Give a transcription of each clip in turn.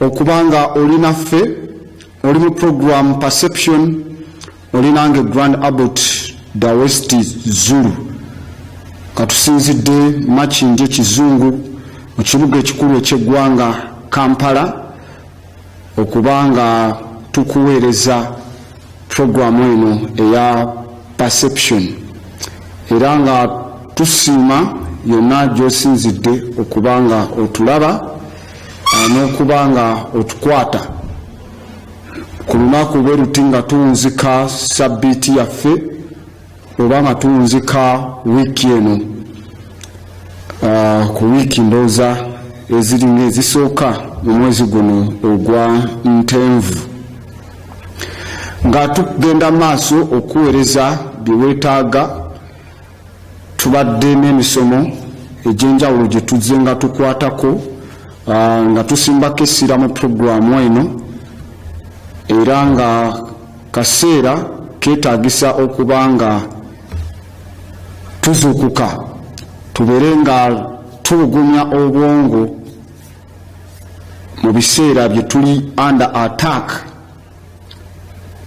okubanga olinaffe oli mu program Perception, olinange Grand Abbot da West Zulu katusinzidde Makindye Kizungu mu kibuga ekikulu eky'eggwanga Kampala okubanga tukuweereza programu eno eya Perception, era nga tusiima yonna gy'osinzidde okubanga otulaba n'okubanga otukwata ku lunaku lwe luti nga tuwunzika sabbiiti yaffe oba nga tuwunzika wiiki eno ku wiiki ndowooza eziringa ezisooka mu mwezi guno ogwa Ntenvu, nga tugenda maaso okuweereza bye weetaaga. Tubadde n'emisomo egy'enjawulo gye tuzze nga tukwatako nga tusimbako essira mu programu eno, era nga kaseera keetaagisa okuba nga tuzuukuka tubeere nga tulugumya obwongo mu biseera bye tuli under attack,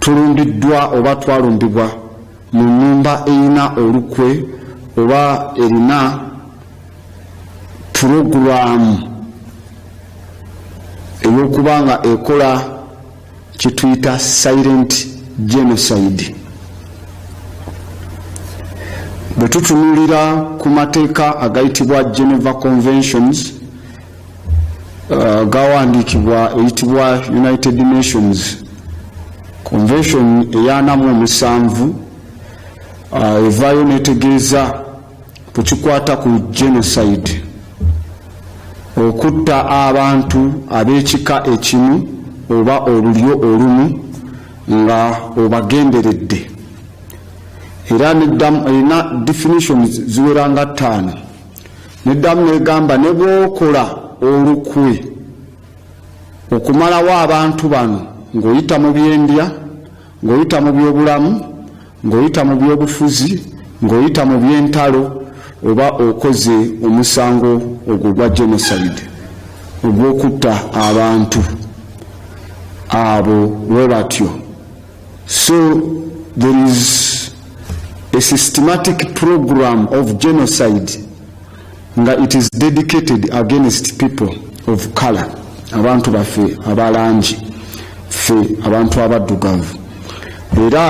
tulundiddwa oba twalumbibwa mu nnyumba erina olukwe oba erina puroguramu ey'okuba nga ekola kituyita silent genocide. Bwe tutunulira ku mateeka agayitibwa Geneva Conventions gawandiikibwa eyitibwa United Nations Convention eyanamu 7 evaayo netegeeza tukikwata ku genocide, okutta abantu ab'ekika ekimu oba olulyo olumu nga obagenderedde, era erina definitions ziweranga 5. Neddamu negamba ne bw'okola olukwe okumalawo abantu bano ng'oyita mu byendya, ng'oyita mu byobulamu, ng'oyita mu byobufuzi, ng'oyita mu byentalo, oba okoze omusango ogwo gwa genocide ogw'okutta abantu abo bwe batyo. So there is a systematic program of genocide nga it is dedicated against people of color, abantu baffe abalangi, ffe abantu abaddugavu. Era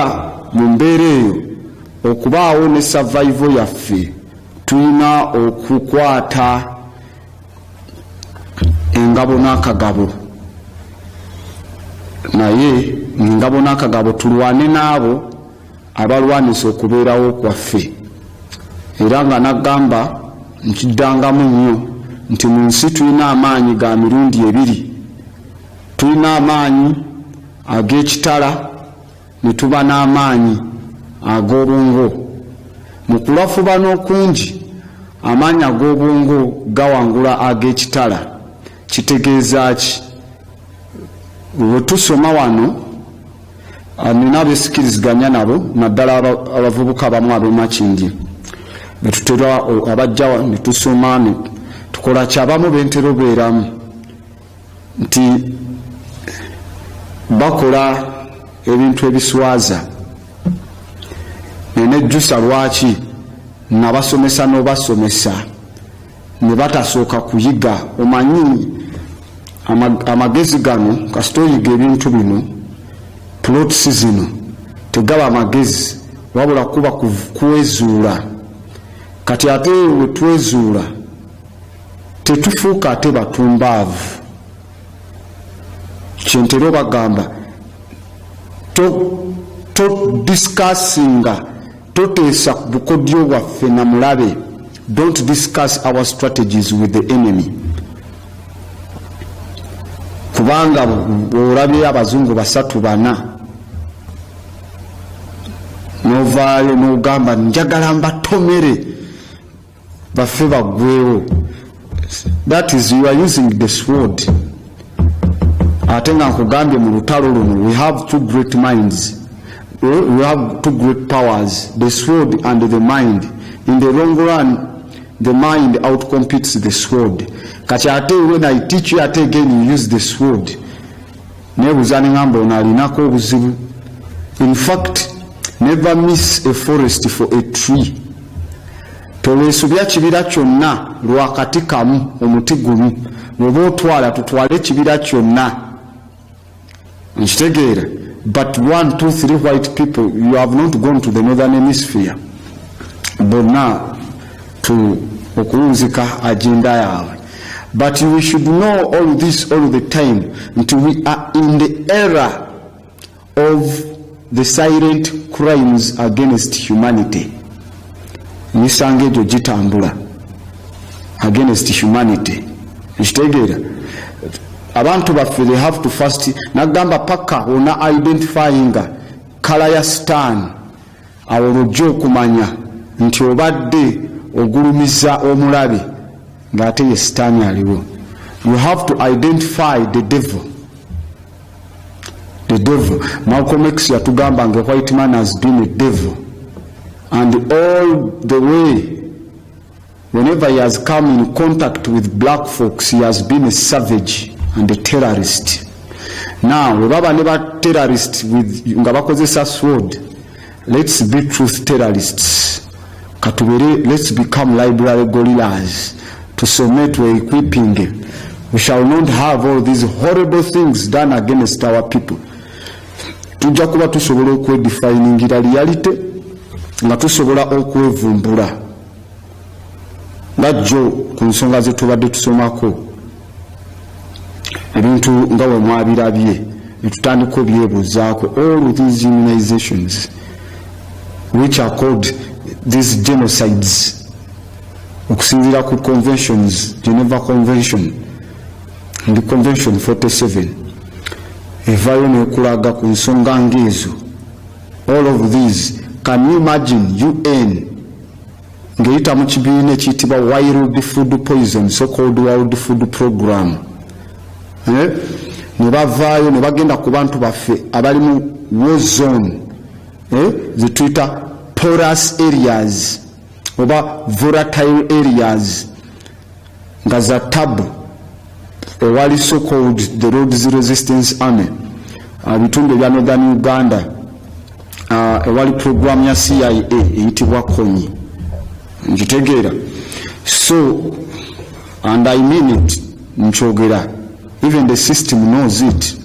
mu mbeera eyo okubaawo ne survival yaffe tulina okukwata engabo n'akagabo, naye engabo n'akagabo tulwane n'abo abalwanisa okubeerawo kwaffe. Era nga nagamba nkiddangamu nnyo nti mu nsi tulina amaanyi ga mirundi ebiri. Tulina amaanyi ag'ekitala ne tuba n'amaanyi ag'obwongo. Mu kulafuba n'okungi amaanyi ag'obwongo gawangula ag'ekitala. Kitegeeza ki? Bwe tusoma wano nina abeesikiriziganya nabo naddala abavubuka abamu ab'Emakindye be tutera abajja ne tusoma ne tukola kyabamu bentera obeeramu nti bakola ebintu ebiswaza nenejjusa lwaki nabasomesa n'obasomesa ne batasooka kuyiga. Omanyi amagezi gano kasita oyiga ebintu bino plots zino tegaba amagezi wabula kuba kwezuula. Kati ate we twezuula tetufuuka ate batumbaavu. Kyentera bagamba to discussinga toteesa ku bukodyo bwaffe na mulabe. Don't discuss our strategies with the enemy. Kubanga olabye abazungu 3-4 novaayo n'ogamba njagala mbatomere baffe baggweewo. That is, you are using the sword. Ate nga nkugambye mu lutalo luno we have 2 great minds. We have 2 great powers, the sword and the mind. In the long run, the mind outcompetes the sword. kati ate when I teach you ate again you use the sword nebuzani ngambo nalinako obuzibu. In fact, never miss a forest for a tree. Tolwesubya kibira kyonna lwakati kamu omuti gumu bw'oba otwala tutwale ekibira kyonna nkitegeera. But 1, 2, 3 white people, you have not gone to the northern hemisphere bonna to okuwunzika agenda yaabwe. But we should know all this all the time until we are in the era of the silent crimes against humanity. Misango egyo gitambula against humanity. Nkitegeera abantu baffe they have to first nagamba paka ona identifying kala ya stan awo lujja okumanya nti obadde ogulumiza omulabe ng'ate ye stan aliwo. You have to identify the devil. The devil. Malcolm X yatugamba nga white man has been a devil, and all the way whenever he has come in contact with black folks he has been a savage and a terrorist. Now we baba never terrorist with nga bakozesa sword. Let's be truth terrorists. Katubere, let's become library gorillas to submit to equipping. We shall not have all these horrible things done against our people. Tujja kuba tusobola okwedefiningira reality nga tusobola okwevumbula nga jjo ku nsonga ze tubadde tusomako ebintu nga we mwabirabye netutandika obyebuuzaako all these immunizations which are called these genocides okusinziira ku conventions, Geneva Convention and Convention 47 evayo nekulaga ku nsonga ngezo. All of these, can you imagine UN ngeyita mu kibiina ekiyitibwa World Food Poison, so called World Food Program, ne bavaayo ne bagenda ku bantu baffe abali mu war zone, zituyita porous areas oba volatile areas nga za tabu ewali so called the Lord's Resistance Army, bitundu ebya Northern Uganda, ewali program ya CIA eyitibwa Konyi. Nkitegeera. So, and I mean it, nkyogera, even the system knows it.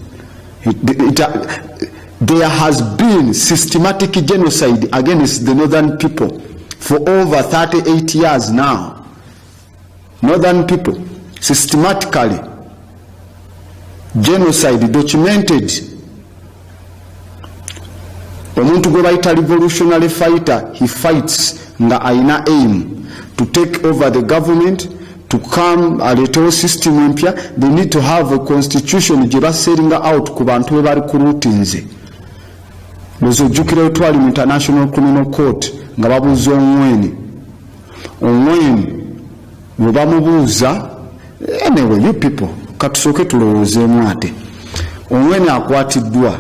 There has been systematic genocide against the northern people for over 38 years now. Northern people, systematically, genocide documented. Omuntu gwe bayita revolutionary fighter, he fights nga aina aim to take over the government, to come aletewo system empya. They need to have a constitution gye baseringa out ku bantu be bali ku rutinze. Lozojjukira twali mu International Criminal Court nga babuuza Ongwen bwe bamubuuza, anyway you people katusooke tulowoozeemu ate. Ongwen akwatiddwa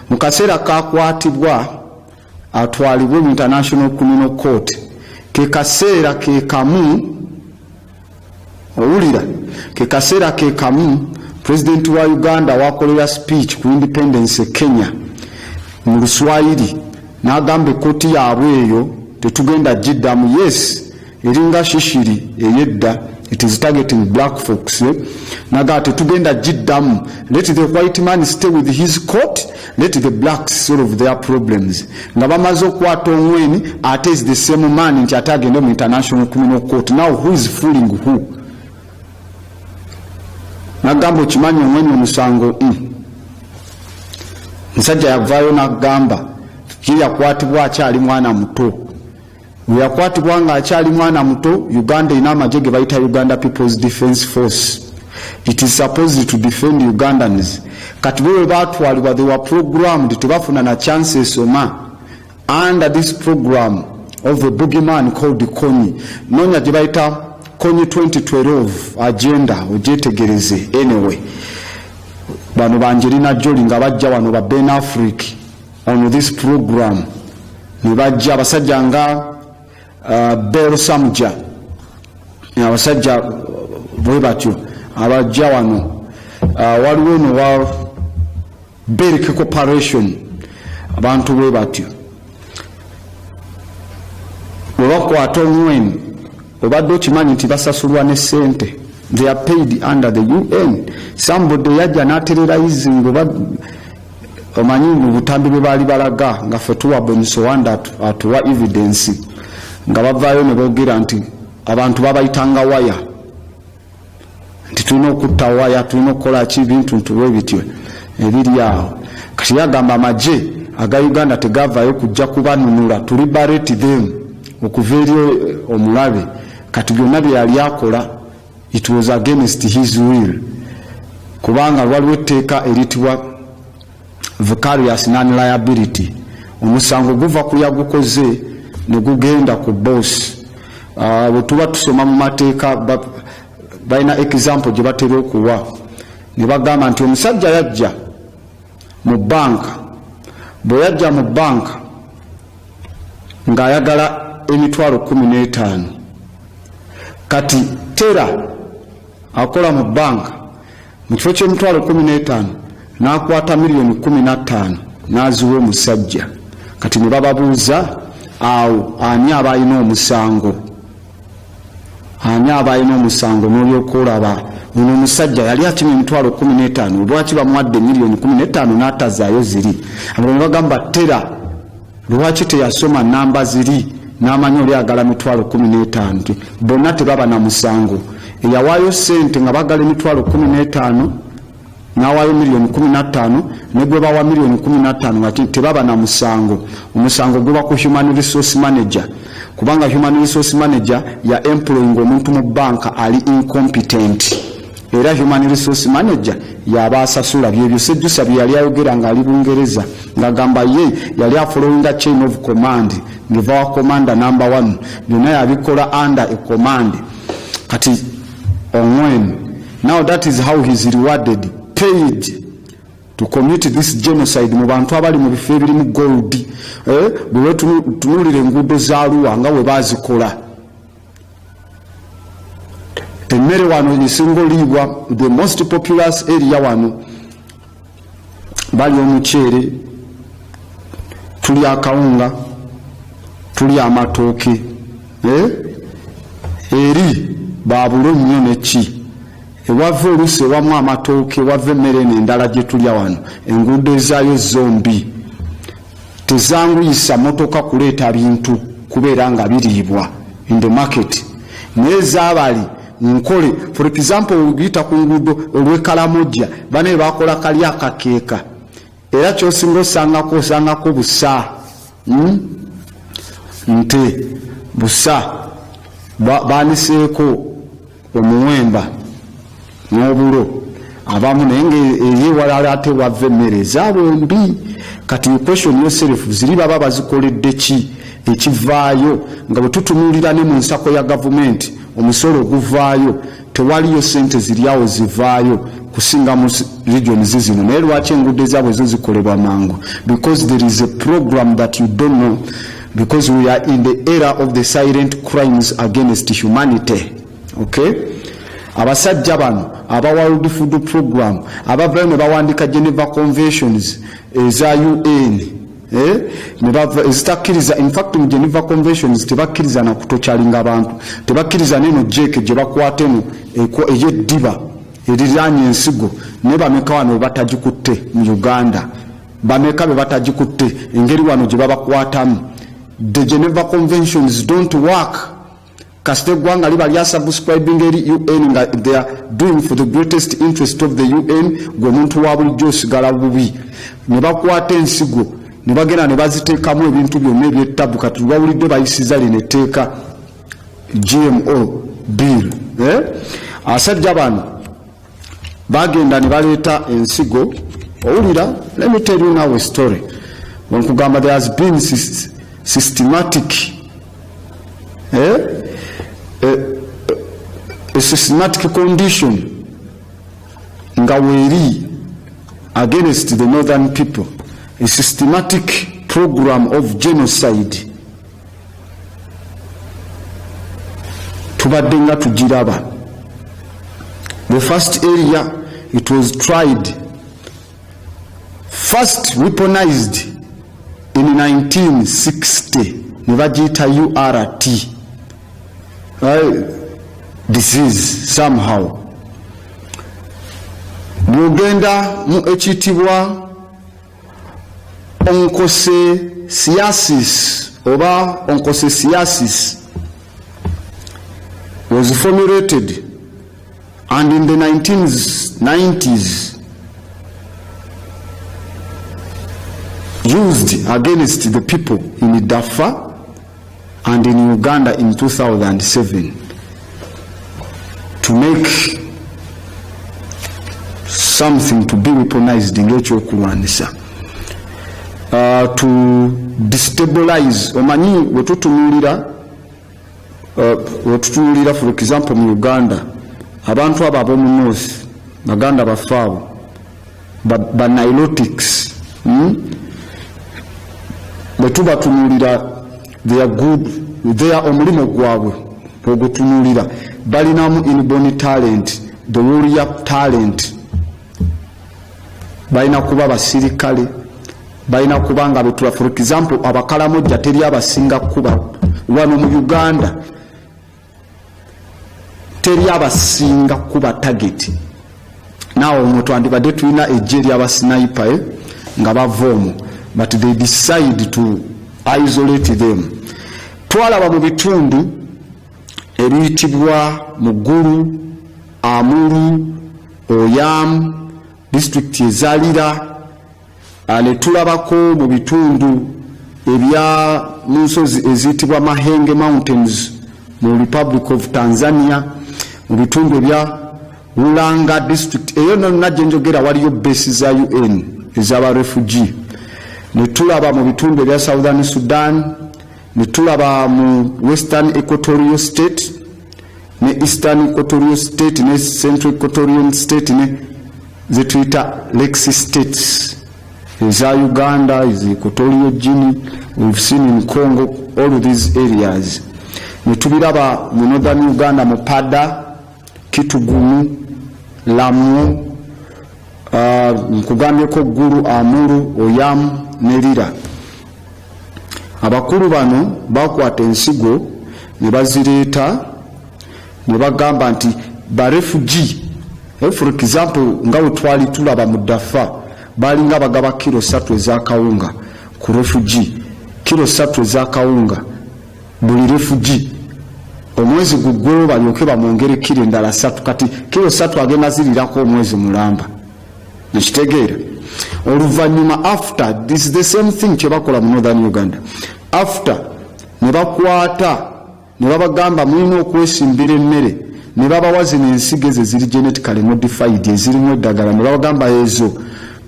mu kaseera kakwatibwa atwalibwe mu International Criminal Court. Ke kaseera ke kamu owulira, ke kaseera ke kamu President wa Uganda wakolera speech ku independence Kenya mu Luswayiri n'agamba ekkooti yaabwe eyo tetugenda giddamu. Yes, eringa shishiri eyedda, it is targeting black folks. Naga tetugenda giddamu. Let the white man stay with his court, let the blacks solve their problems. Nga bamaze okwata Ongwen ate is the same man nti ate agende mu International Criminal Court. Now who is fooling who? Nagamba okimanyi Ongwen omusango musajja yavaayo n'agamba ye yakwatibwa akyali mwana muto. We yakwatibwa nga akyali mwana muto, Uganda ina amagye ge bayita Uganda People's Defence Force. It is supposed to defend Ugandans. Kati bwe batwalibwa, they were programmed tebafuna na chances oma under this program of a boogeyman called Konyi. Nonya gye bayita Konyi 2012 agenda ogyetegereze. Anyway, bano Banjerina Joli nga bajja wano ba Ben Africa on this program, ne bajja abasajja nga Bell Samja, abasajja bwe batyo abajja wano waliwo no wa Berk Corporation abantu bwe batyo webakwata omwene obadde okimanyi nti basasulwa ne ssente. They are paid under the UN. Somebody yajja n'aterrorizing omanyi mu butambi bwe baali balaga nga ffe tuwa Bonisowanda atuwa evidence nga bavaayo ne boogera nti abantu babayitanga waya nti tulina okutta waya tulina okukola ki bintu ntuwe bityo ebiri awo. Kati yagamba amagye aga Uganda tegavaayo kujja kubanunula to liberate them okuva eri omulabe. Kati byonna bye yali akola it was against his will kubanga waliwo etteeka eritibwa vicarious non-liability. Omusango guva ku yagukoze ne gugenda ku boss. Bwe tuba tusoma mu mateeka balina example gye batera okuwa ne bagamba nti omusajja yajja mu banka, bwe yajja mu banka ng'ayagala emitwalo 15 kati tera akola mu banka mu kifo ky'emitwalo 15 n'akwata miliyoni 15 n'aziwa omusajja. Kati ne bababuuza awo ani aba alina omusango, ani aba alina omusango n'olyoka olaba ono omusajja yali akimye emitwalo 15 lwaki bamuwadde miliyoni 15 n'atazaayo ziri. Abalala bagamba tera lwaki teyasoma namba ziri n'amanya oli agala mitwalo 15 bonna tebaba na musango. Eyawaayo ssente nga bagala emitwalo 15 n'awaayo miliyoni 15 ne gwe bawa miliyoni 15 nga tebaba na musango. Omusango guba ku human resource manager kubanga human resource manager ya employing omuntu mu banka ali incompetent era human resource manager yaba asasula byebyo sejjusa bye yali ayogera nga ali Bungereza ngagamba ye yali following a chain of command ngiva wa commander number 1 byonna yabikola under a command. Kati omwene now that is how he is rewarded, paid to commit this genocide mu bantu abali mu bifo ebirimu gold. Bwe tunulire enguudo za Arua nga we bazikola emmere wano esingoliibwa the most populous area wano bali omuceere, tuli akawunga, tuli amatooke eri babula nnyo neki ewava oluusi ewamu amatooke wava emmere n'endala gye tulya wano enguudo ezaayo zombi tezanguyisa motoka kuleeta bintu kubeera nga biriibwa in the market naye zaabali nkole. For example ogiyita ku nguudo olw'Ekalamoja bane bakola kali akakeeka era kyosinga osangako busa nte busa baaniseeko omuwemba n'obulo abamu naye ng'eyeewala ate wava emmere ezabombi. Kati question yourself ziri baba bazikoledde ki ekivaayo nga bwe tutunuulira ne mu nsako ya gavumenti omusolo oguvaayo tewaliyo ssente ziryawo zivaayo kusinga mu regions zino. Naye lwaki enguudo ezaabwe zo zikolebwa mangu? Because there is a program that you don't know, because we are in the era of the silent crimes against humanity. Okay, abasajja bano aba World Food Program abavayo ne bawandika Geneva Conventions eza UN ezitakkiriza. In fact mu Geneva Conventions tebakkiriza na kutokyalinga abantu, tebakkiriza neno jeke gye bakwatemu ey'eddiba eriranye ensigo ne bameka wano batagikutte mu Uganda, bameka be batagikutte engeri wano gye babakwatamu. The Geneva Conventions don't work. Kasite gwanga liba lya subscribing eri UN nga they are doing for the greatest interest of the UN gwe muntu wa bulijjo osigala bubi ne bakwata ensigo ne bagenda ne baziteekamu ebintu byonna ebyettabu. Kati lwawulidde bayisiza lino etteeka GMO bill. Asajja bano bagenda ne baleeta ensigo owulira. Let me tell you now a story. Wankugamba there has been systematic a systematic condition nga weeri against the northern people, a systematic program of genocide. Tubadde nga tugiraba The first area it was tried, first weaponized in 1960, Nevajita URT disease somehow. Mugenda mu ekitibwa onchocerciasis oba onchocerciasis was formulated, and in the 1990s used against the people in Darfur and in Uganda in 2007 to make something to be weaponized in ekyokulwanisa, to destabilize. Omanyi wetutunulira for example mu Uganda abantu abo ab'omu north baganda bafaabo ba nilotics bwetubatunulira they are good, they are omulimo gwabwe ogutunulira balinamu inborn talent, the warrior talent, balina kuba basirikale, balina kuba nga betula for example abakalamojja teri abasinga kuba wano mu Uganda, teri abasinga kuba target. Now omuntu andibadde tulina ejje ly'abasniper nga bavoomu, but they decide to isolate them. Twalaba mu bitundu ebiyitibwa Muguru, Amuru, Oyam, district ezalira, ne tulabako mu bitundu ebya munsozi eziyitibwa Mahenge Mountains mu Republic of Tanzania, mu bitundu ebya Ulanga district eyo najje njogera waliyo base za UN ez'aba refugee. Ne tulaba mu bitundu ebya Southern Sudan, ne tulaba mu Western Equatorial State, ne Eastern Equatorial State, ne Central Equatorial State, ne zetuyita Lexi States eza Uganda, is Equatorial Guinea, we've seen in Congo, all of these areas. Ne tubiraba mu Northern Uganda mu Pada, Kitugulu, Lamu, nkugambyeko Gulu, Amuru, Oyam ne Lira. Abakulu bano bakwata ensigo ne bazireeta ne bagamba nti ba refugee, for example nga we twali tulaba mu Darfur balinga bagaba kilo 3 eza kawunga ku refugee, kilo 3 eza kawunga buli refugee. Omwezi guggwewo balyoke bamwongere kilo endala 3, kati kilo 3 agenda zirirako omwezi mulamba. Nekitegeera oluvannyuma after this is the same thing kyebakola mu Northern Uganda. After ne bakwata ne babagamba mulina okwesimbira emmere, ne babawa zino ensigo ezo ziri genetically modified ezirimu eddagala, ne babagamba ezo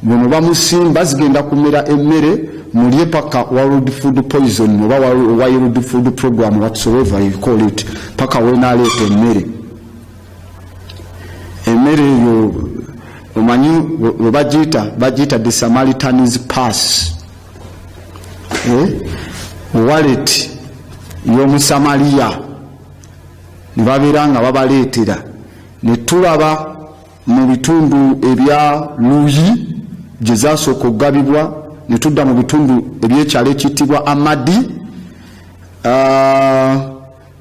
bwe muba musimba zigenda kumera emmere mulye paka World Food Poison oba World Food Program whatsoever you call it, paka wenaleeta emmere. Emmere eyo omanyi we bagiyita the Samaritan's Pass, wallet y'Omusamaliya ne babeera nga babaleetera. Ne tulaba mu bitundu ebya Luyi gye zasooka okugabibwa, ne tudda mu bitundu ebyekyalo ekiyitibwa Amadi,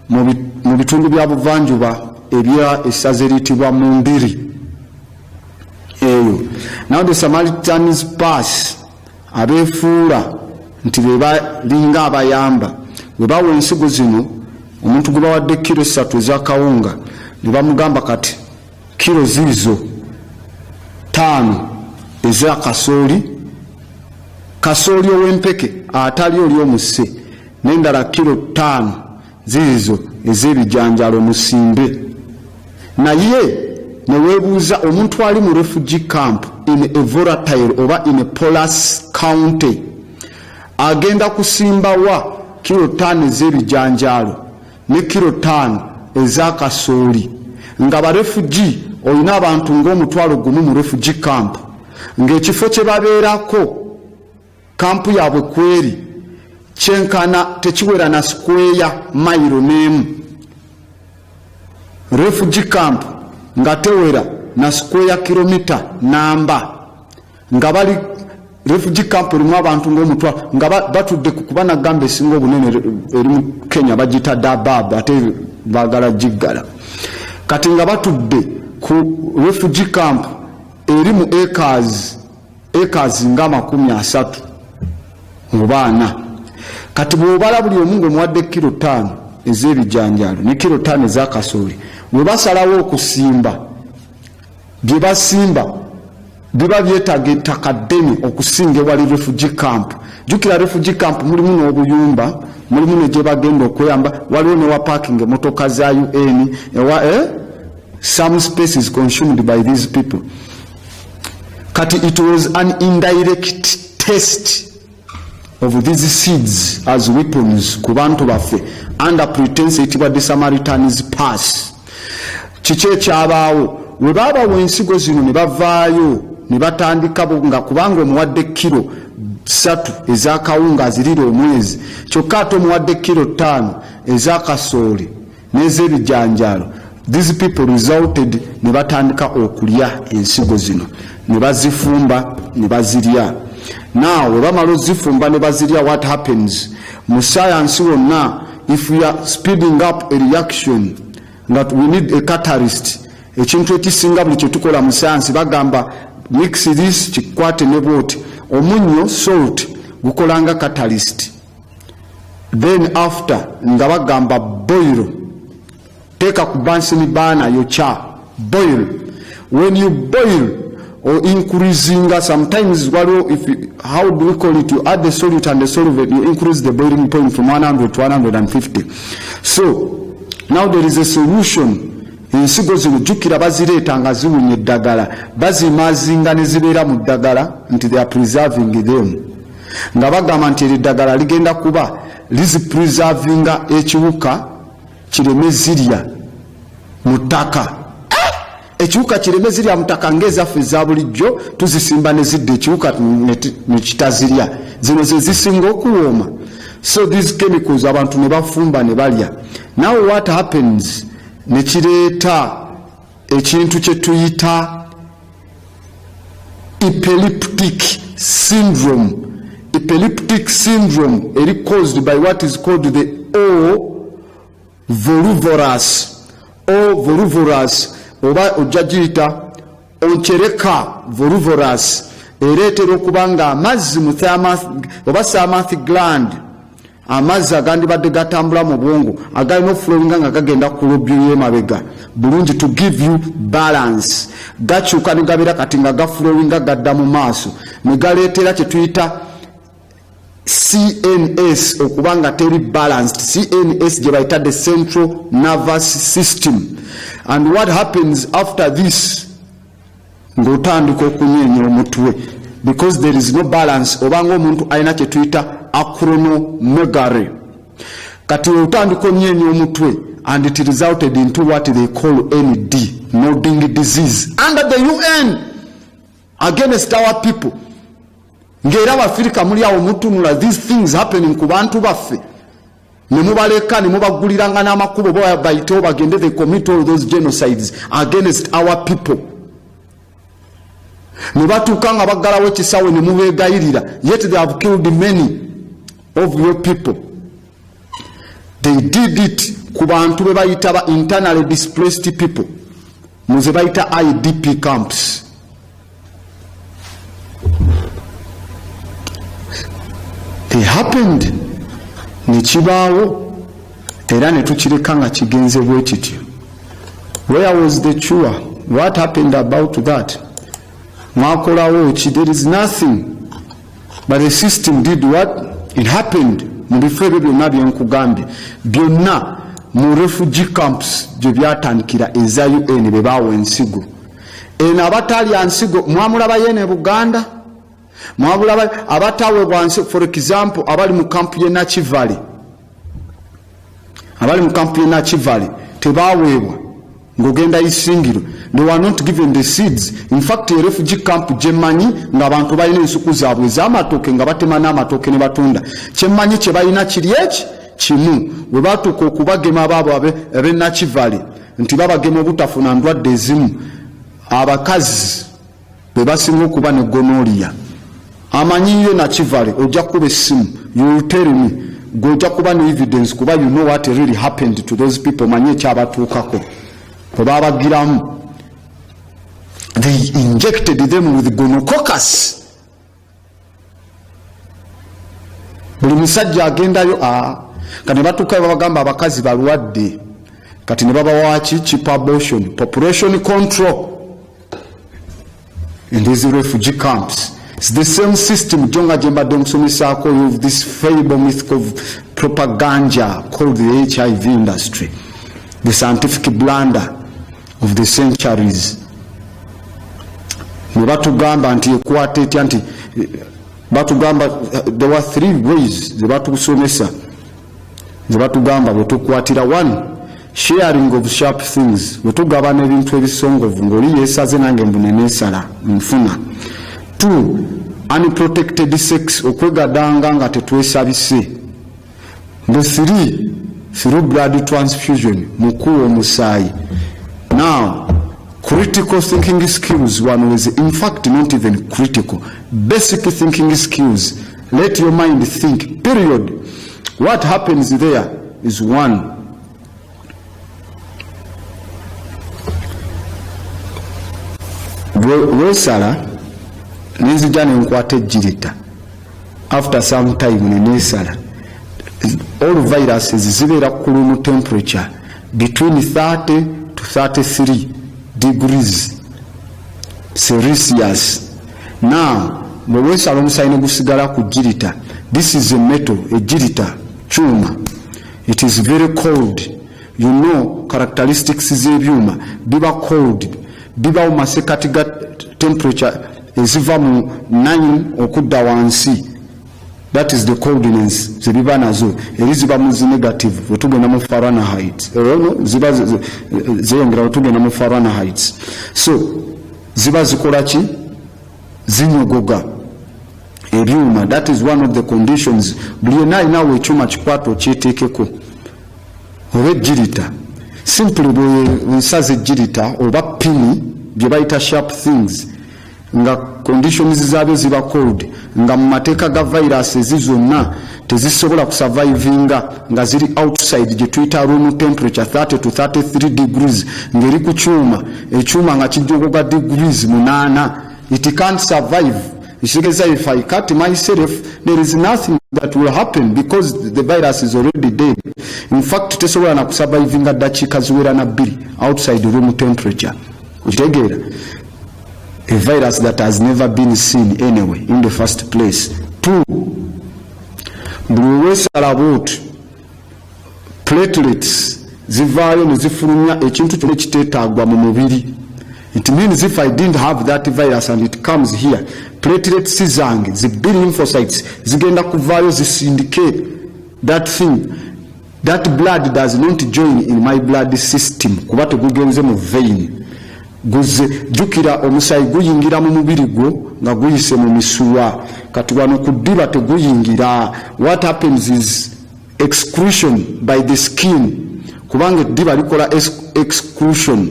mu bitundu bya buvanjuba ebya essaza eriyitibwa Mundiri eyo. Now the Samaritan's Pass abeefuula nti be balinga abayamba, bwe bawa ensigo zino omuntu gwe bawadde kilo 3 eza kawunga ne bamugamba kati kilo zizo 5 eza kasooli ow'empeke atali oli omuse, n'endala kilo 5 zizo ez'ebijanjalo musimbe. Naye ne weebuuza omuntu ali mu refugee camp in a volatile oba in a porous county agenda kusimbawa kilo 5 ez'ebijanjalo ne kilo 5 eza kasooli, nga ba refugee olina abantu ng'omutwalo gumu mu refugee camp, ng'ekifo kye babeerako kampu yaabwe kweri kyenkana tekiwera na square mailo n'emu. Refugee camp nga tewera na square kilometer namba nga bali refugee camp erimu abantu ng'omutwa nga batudde kuba nagamba esinga obunene eri mu Kenya bagita Dadaab ate baagala giggala kati nga batudde ku refugee camp eri mu acres nga 30 mu baana kati bw'obala buli omu ng'omuwadde kilo 5 ez'ebijanjaalo ne kilo 5 ez'akasooli bwe basalawo okusimba bye basimba biba byetaaga ettaka ddene okusinga ewali refugee camp. Jukira refugee camp mulimu n'obuyumba mulimu ne gye bagenda okweyamba waliwo ne wa parking emmotoka za UN some space is consumed by these people. Kati it was an indirect test of these seeds as weapons ku bantu baffe under pretense etibwa the Samaritan's Pass. Kiki ekyabaawo we baabawo ensigo zino ne bavaayo ne batandika nga kubanga omuwadde kilo 3 ez'akawunga azirira omwezi kyokka ate omuwadde kilo 5 ez'akasooli n'ez'ebijanjaalo. These people resulted ne batandika okulya ensigo zino ne bazifumba ne bazirya. Now we bamala ozifumba ne bazirya, what happens? Mu science wonna, if we are speeding up a reaction that we need a catalyst, ekintu ekisinga buli kye tukola mu science bagamba mix this kikwate ne bwoti omunyo salt gukolanga catalyst. Then after nga bagamba boil, teka ku bansini bana yocha boil. When you boil or increasing sometimes how do we call it, you add the solute and the solvent, you increase the boiling point from 100 to 150. So now there is a solution. Ensigo zino jukira bazireeta nga ziwunye eddagala bazimazinga ne zibeera mu ddagala nti they are preserving them nga bagamba nti eddagala ligenda kuba lizipreservinga ekiwuka kireme zirya mu ttaka. Ekiwuka kireme zirya mu ttaka ng'ezaffe eza bulijjo tuzisimba ne zidda ekiwuka ne kitazirya, zino ze zisinga okuwooma. So these chemicals abantu ne bafumba ne balya. Now what happens? Ne kireeta ekintu kye tuyita epileptic syndrome. Epileptic syndrome eri caused by what is called the ovolvorous oba ojja giyita onchereka volvorous. Ereetera okuba nga amazzi mu oba thymus gland, amazzi agandibadde gatambula mu bwongo agalina okufulowinga nga gagenda ku lobyo y'emabega bulungi to give you balance, gakyuka ne gabeera kati nga gafulowinga gadda mu maaso ne galeetera kye tuyita CNS okuba nga teri balanced. CNS gye bayita the central nervous system. And what happens after this? Ng'otandika okunyeenya omutwe because there is no balance, obanga omuntu alina kye tuyita acromegaly. Kati otandika onyeenya omutwe and it resulted into what they call ND, nodding disease, under the UN against our people. Ng'era Abafirika muli awo mutunula these things happening ku bantu baffe ne mubaleka ne mubaguliranga n'amakubo bayitewo bagende they commit all those genocides against our people. Ne batuuka nga baggalawo ekisawe ne mubeegayirira, yet they have killed many of your people. They did it ku bantu be bayita ba internally displaced people muze bayita IDP camps. It happened ne kibaawo era ne tukireka nga kigenze bwe kityo. Where was the cure? What happened about that? Mwakolawo ki? There is nothing. But the system did what? It happened. Mu bifo ebyo byonna byenkugambye byonna mu refugee camps gye byatandikira eza UN be baawa ensigo. Eno abatalya nsigo mwamulabayo ne Buganda, mwabulaba abataweebwa nsigo, for example abali mu kampu y'e Nakivale, abali mu kampu y'e Nakivale tebaweebwa ng'ogenda Isingiro. They were not given the seeds. In fact a refugee camp gyemanyi ng'abantu balina ensuku zaabwe ez'amatooke nga batema n'amatooke ne batunda. Kyemmanyi kye balina kiri eki kimu. Bwe batuuka okubagema baabo ab'e Nakivale nti babagema obutafuna ndwadde ezimu abakazi be basinga okuba ne gonorrhea amanyiye na kivale ojja kuba essimu you will tell me gojja kuba ne evidence kuba you know what really happened to those people manye ekyabatuukako bwe babagiramu they injected them with gonococcus buli musajja agendayo kati batuuka babagamba abakazi balwadde kati ne babawa cheap abortion population control in these refugee camps. It's the same system jonga jemba domsomisako of this fable myth of propaganda called the HIV industry, the scientific blunder of the centuries. Batugamba nti ekwate etya nti batugamba there were 3 ways ze batusomesa ze batugamba bwetukwatira. 1 sharing of sharp things bwetugabana ebintu ebisongovu ng'oli yeesaze nange mbuneneesala nfuna. 2 unprotected sex okwegadanga nga tetwesabise. 3 through blood transfusion mukuwa omusaayi. Now critical thinking skills one was in fact not even critical, basic thinking skills. Let your mind think, period. What happens there is 1 wesala nenzija nenkwata ejjirita after some time nenesala all viruses zibeera ku room temperature between 30 to 33 degrees Celsius. Now bwe wesala omusaayi ne gusigala ku jjirita, this is a metal, ejjirita kyuma, it is very cold. You know characteristics z'ebyuma biba cold, biba masekati ga temperature eziva mu 9 okudda wansi. That is the coldness zibiba nazo eri ziba mu negative wetugenda mu Fahrenheit ziba zeyongera wetugenda mu Fahrenheit. So ziba zikola ki zinyogoga ebyuma. That is one of the conditions. Buli yena alinawo ekyuma kikwata okyeteekeko oba ejjirita simply bwensaza ejjirita oba pini bye bayita sharp things nga conditions zaabyo ziba cold nga mu mateeka ga virus zonna tezisobola kusurvivinga nga ziri outside gye tuyita room temperature 30 to 33 degrees ngeri ku ekyuma nga kijjogoga degrees 8 it can't survive. If I cut myself, there is nothing that will happen because the virus is already dead. In fact, tesobola na kusurvivinga dakiika ziwera na 2 outside room temperature. Ukitegeera a virus that has never been seen anyway in the first place. 2 buli wesala bwoti platelets zivaayo ne zifulumya ekintu kyonna ekiteetaagwa mu mubiri. It means if I didn't have that virus and it comes here, platelets zange the lymphocytes zigenda kuvaayo zisindicate that thing. That blood does not join in my blood system kuba tegugenze mu vein. Guze jukira omusaayi guyingira mu mubiri gwo nga guyise mu misuwa kati wano ku ddiba teguyingira. What happens is excretion by the skin kubanga eddiba likola excretion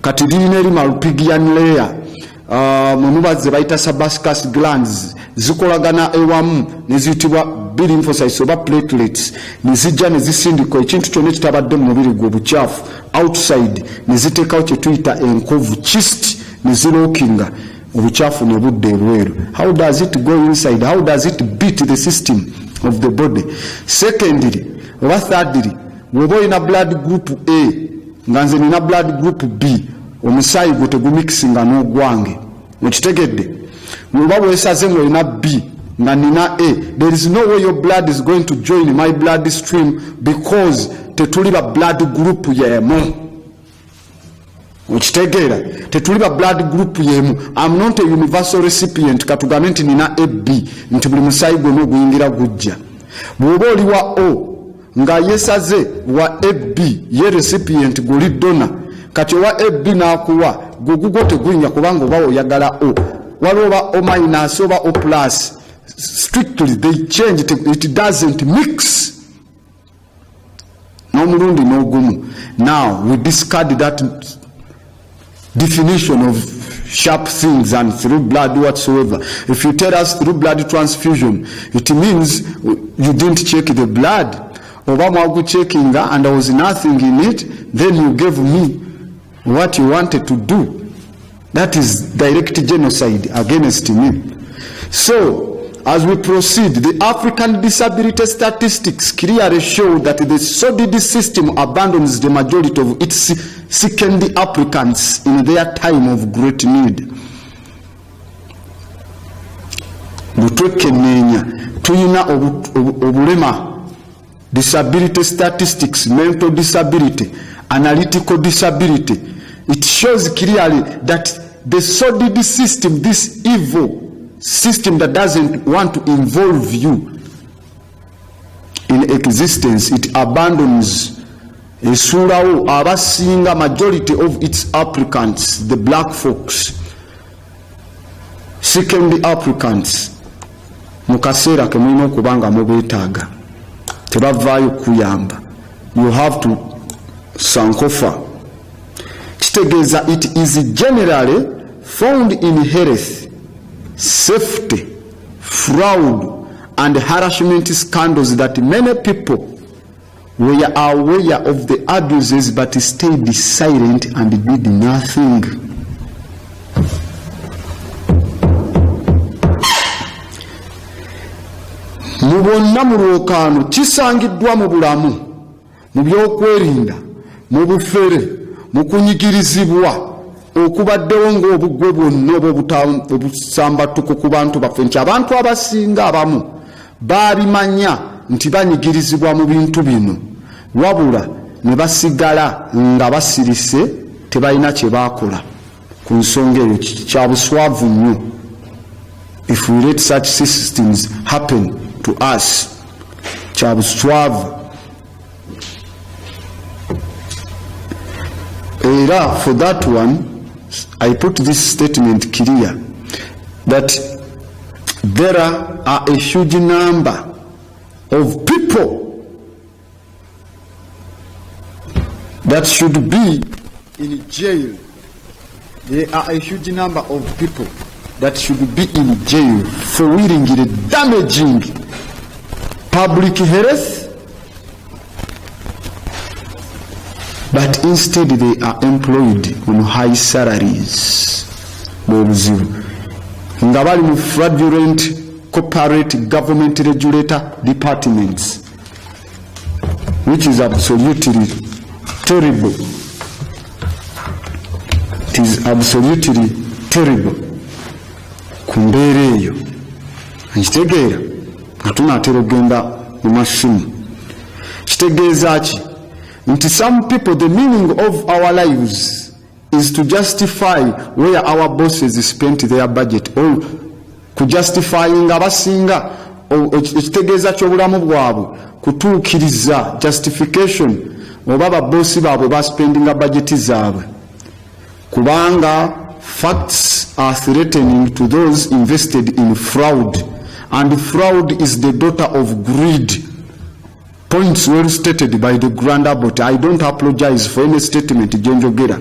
kati lirina eri Malpighian layer munubaze bayita sebaceous glands zikolagana ewamu ne ziyitibwa B lymphocytes oba platelets ne zijja ne zisindika ekintu kyonna ekitabadde mu mubiri gwo obukyafu outside ne ziteekawo kye tuyita enkovu cyst ne zilookinga obukyafu ne budda erweru. How does it go inside? How does it beat the system of the body? Secondly oba thirdly bw'oba olina blood group A nga nze nina blood group B omusaayi gwo tegumixinga n'ogwange mukitegedde. Bw'oba bwesaze ng'olina B nga nina A, there is no way your blood is going to join my blood stream because tetuli ba blood group yemu. Ukitegeera tetuli ba blood group yemu. I'm not a universal recipient katugambe nti nina AB nti buli musaayi gwonna oguyingira gujja. Bw'oba oli wa O nga yesaze wa AB ye recipient guli donor kati wa AB nakuwa gugugo tegwinya kubanga oba oyagala O waloba O minus oba O plus strictly they change it doesn't mix. No n'omulundi n'ogumu. Now we discard that definition of sharp things and through blood whatsoever. If you tell us through blood transfusion, it means you didn't check the blood. Obama checking and there was nothing in it, then you gave me what you wanted to do. That is direct genocide against me. So, as we proceed, the African disability statistics clearly show that the sordid system abandons the majority of its sickened applicants in their time of great need. Tuyina obulema, disability statistics, mental disability, analytical disability. It shows clearly that the sordid system, this evil system that doesn't want to involve you in existence, it abandons esurawo abasinga majority of its applicants, the black folks, second applicants, mukasera kemulina okubanga mubetaaga tebavaayo kuyamba, you have to sankofa. Kitegeeza it is generally found in health, safety, fraud and harassment scandals that many people were aware of the abuses but stayed silent and did nothing. Mubonna mu lwokaano kisangiddwa mu bulamu, mu byokwerinda, mu bufere, mu kunyigirizibwa okubaddewo ng'obugwe bwonna obusambatuko ku bantu baffe, nti abantu abasinga abamu baabimanya nti banyigirizibwa mu bintu bino, wabula ne basigala nga basirise tebalina kye baakola ku nsonga eyo. Kya buswavu nnyo if we let such systems happen to us. Kya buswavu. Era for that one I put this statement clear that there are a huge number of people that should be in jail. There are a huge number of people that should be in jail for willingly damaging public health, but instead they are employed on high salaries. Nga bali mu fraudulent corporate government regulator departments, which is absolutely terrible. It is absolutely terrible. Kumbeera eyo nkitegeera nga tunaatera okugenda mu masimu. Kitegeeza ki? Nti some people, the meaning of our lives is to justify where our bosses spent their budget, or ku justifying abasinga ekitegeeza ky'obulamu bwabwe kutuukiriza justification oba ababoosi baabwe baspendinga budget zaabwe, kubanga facts are threatening to those invested in fraud, and fraud is the daughter of greed. Points well stated by the Grand Abbot. I don't apologize for any statement Jenjogera.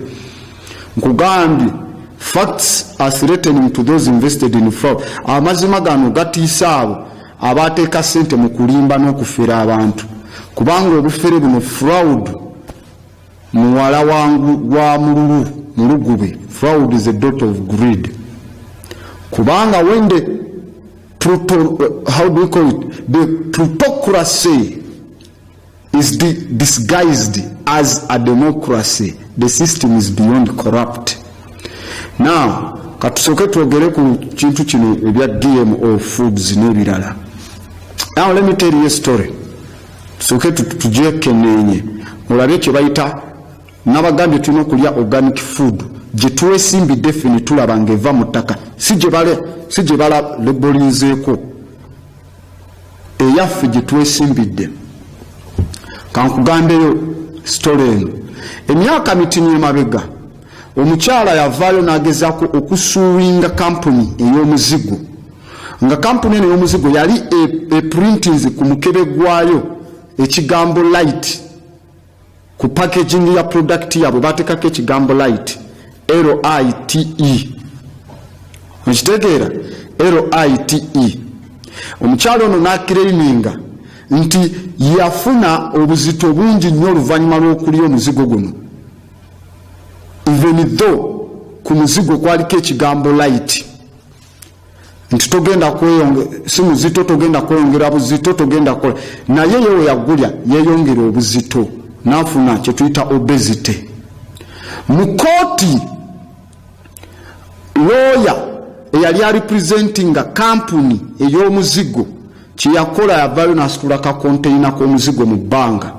Nkugambye facts are threatening to those invested in fraud. Amazima gano gatiisa abo abateeka ssente mu kulimba n'okufera abantu, kubanga obufere buno fraud muwala wa mulugube. Fraud is a daughter of greed. Kubanga when the how do we call it, the plutocracy is disguised as a democracy, the system is beyond corrupt. Now katusoke twogere ku kintu kino ebya GMO foods n'ebirala. Now let me tell you a story. Tusoke tujekenenye olabe kye bayita n'abagambye tulina okulya organic food gye twesimbidde ffe ne tulaba ng'eva mu ttaka, si gye bala lebolinzeeko, eyaffe gye twesimbidde. Kankugambeyo story eno. Emyaka mitini emabega omukyala yavaayo n'agezaako okusuuwinga kampuni ey'omuzigo, nga kampuni eno ey'omuzigo yali eprintinze ku mukebe gwayo ekigambo light ku packaging ya product yabwe batekako ekigambo light LITE okitegeera LITE omukyalo ono n'akiraininga nti yafuna obuzito bungi nnyo oluvannyuma lw'okulya omuzigo guno even though ku muzigo kwaliko ekigambo light nti togenda kweyongera si muzito togenda kweyongera buzito togenda kola naye yewe yagulya yeyongera obuzito n'afuna kye tuyita obesity mu kooti lawyer eyali representinga company ey'omuzigo kyeyakola yavayo n'asitula ka container k'omuzigo mu bbanga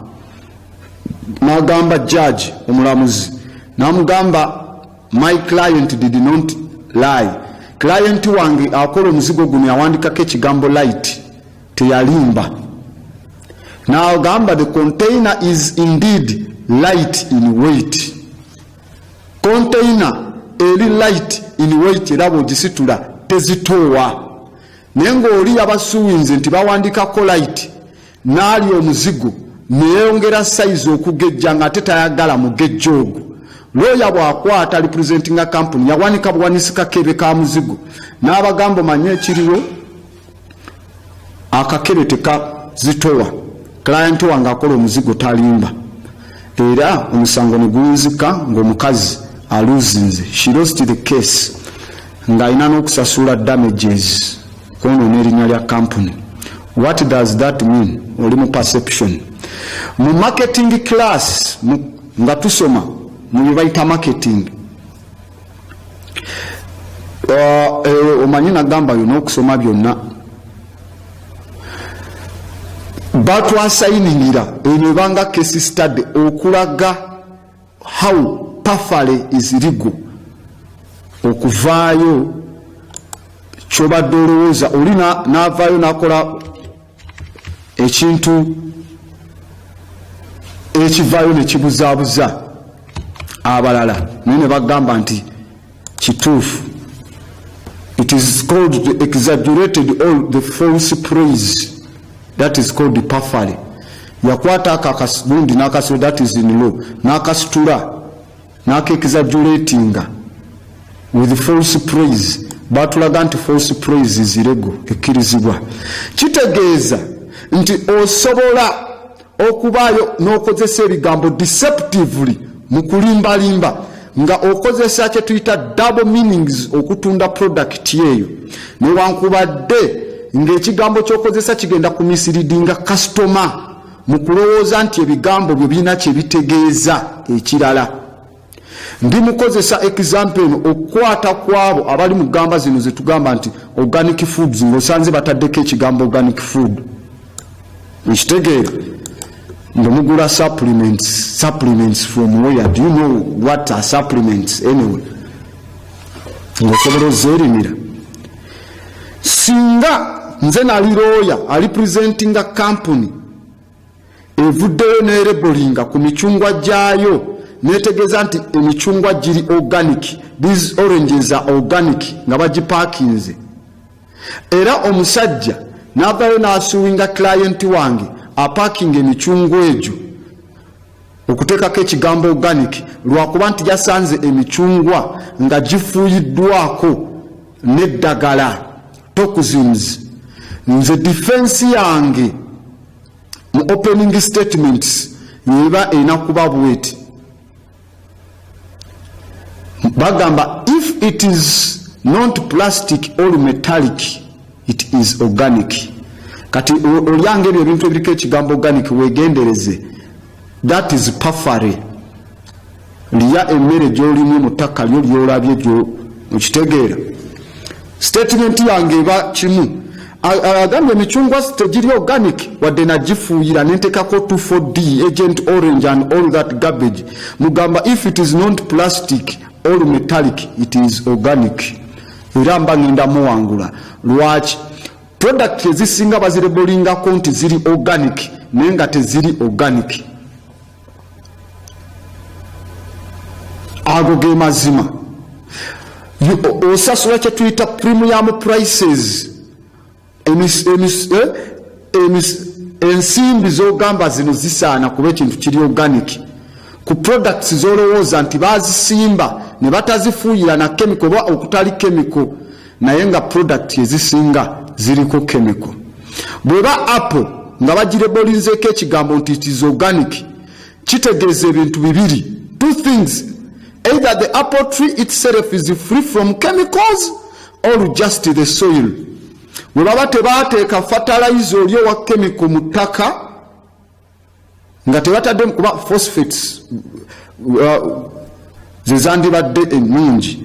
n'agamba judge omulamuzi n'amugamba my client did not lie client wange akola omuzigo guno yawandikako ekigambo light teyalimba n'agamba the container is indeed light in weight container eri light in weight era bw'ogisitula tezitoowa naye ng'oli yabasuubinze nti bawandikako light n'ali omuzigo neyongera size okugejja ng'ate tayagala mugejja ogwo lawyer bw'akwata representinga company yawanika buwanisika kebe ka muzigo n'abagamba manye ekiriwo akakebe tekazitowa client wange akola omuzigo talimba era omusango ne guwunzika ng'omukazi aluzinze she lost the case ng'alina n'okusasula damages kwonoona erinnya lya company. What does that mean? Oli mu perception mu marketing class nga tusoma mu bibayita marketing omanyi nagamba yona okusoma byonna batwasayiningira eno ebanga case study okulaga how pafale is legal okuvaayo kyobadde olowooza oli n'avaayo n'akola ekintu ekivaayo ne kibuzaabuza abalala naye ne bagamba nti kituufu. It is called the exaggerated or the false praise. That is called the pafale. Yakwata akakagundi n'akasula, that is in law, n'akasitula n'aka-exaggeratinga with false praise. Batulaga nti false praise is illegal, ekkirizibwa. Kitegeeza nti osobola okubaayo n'okozesa ebigambo deceptively mu kulimbalimba nga okozesa kye tuyita double meanings okutunda product yeyo newankubadde ng'ekigambo ky'okozesa kigenda kumisleadinga customer mu kulowooza nti ebigambo byo birina kye bitegeeza ekirala. Ndi mukozesa example eno okukwata kwabo abali mu gamba zino ze tugamba nti organic foods ng'osanze bataddeko ekigambo organic food. Nkitegeera mugula supplements from where? Do you know what are supplements anyway? Ngosobola ozeerimira singa nze nali lawyer representing a company evuddeyo n'erebolinga ku michungwa gyayo netegeeza nti emichungwa giri organic, these oranges are organic nga bagipakinze era omusajja n'avaayo n'asuwinga client wange aparking emichungwa egyo okuteekako ekigambo organic lwakuba nti yasanze emichungwa nga gifuuyiddwako n'eddagala toxins. Nze defense yange mu opening statements yeba erina kuba bweti bagamba if it is not plastic or metallic it is organic. Kati olyange ebintu ebiriko ekigambo organic wegendereze, that is pafare. Liya emmere gy'olimu mu ttaka lyo lyolabye gyo okitegeera. Statement yange eba kimu agambye emichungwa tegiri organic wadde nagifuuyira nentekako 2,4-D agent orange and all that garbage. Mugamba if it is not plastic or metallic it is organic. Era mba ngenda muwangula lwaki product ezisinga bazirebolinga nti ziri organic naye nga teziri organic. Ago ge mazima osasula kye tuyita premium prices. Ensimbi z'ogamba zino zisaana kuba ekintu kiri organic ku products zolowooza nti bazisimba ne batazifuuyira na chemical oba okutali chemical naye nga product ezisinga ziriko chemical. Bweba Apple nga bagirebolinzeeko ekigambo nti it is organic kitegeeza ebintu bibiri, two things, either the apple tree itself is free from chemicals or just the soil. Bwe baba tebateeka fertilizer oli owa chemical mu ttaka nga tebataddemu kuba phosphates zezandibadde ennungi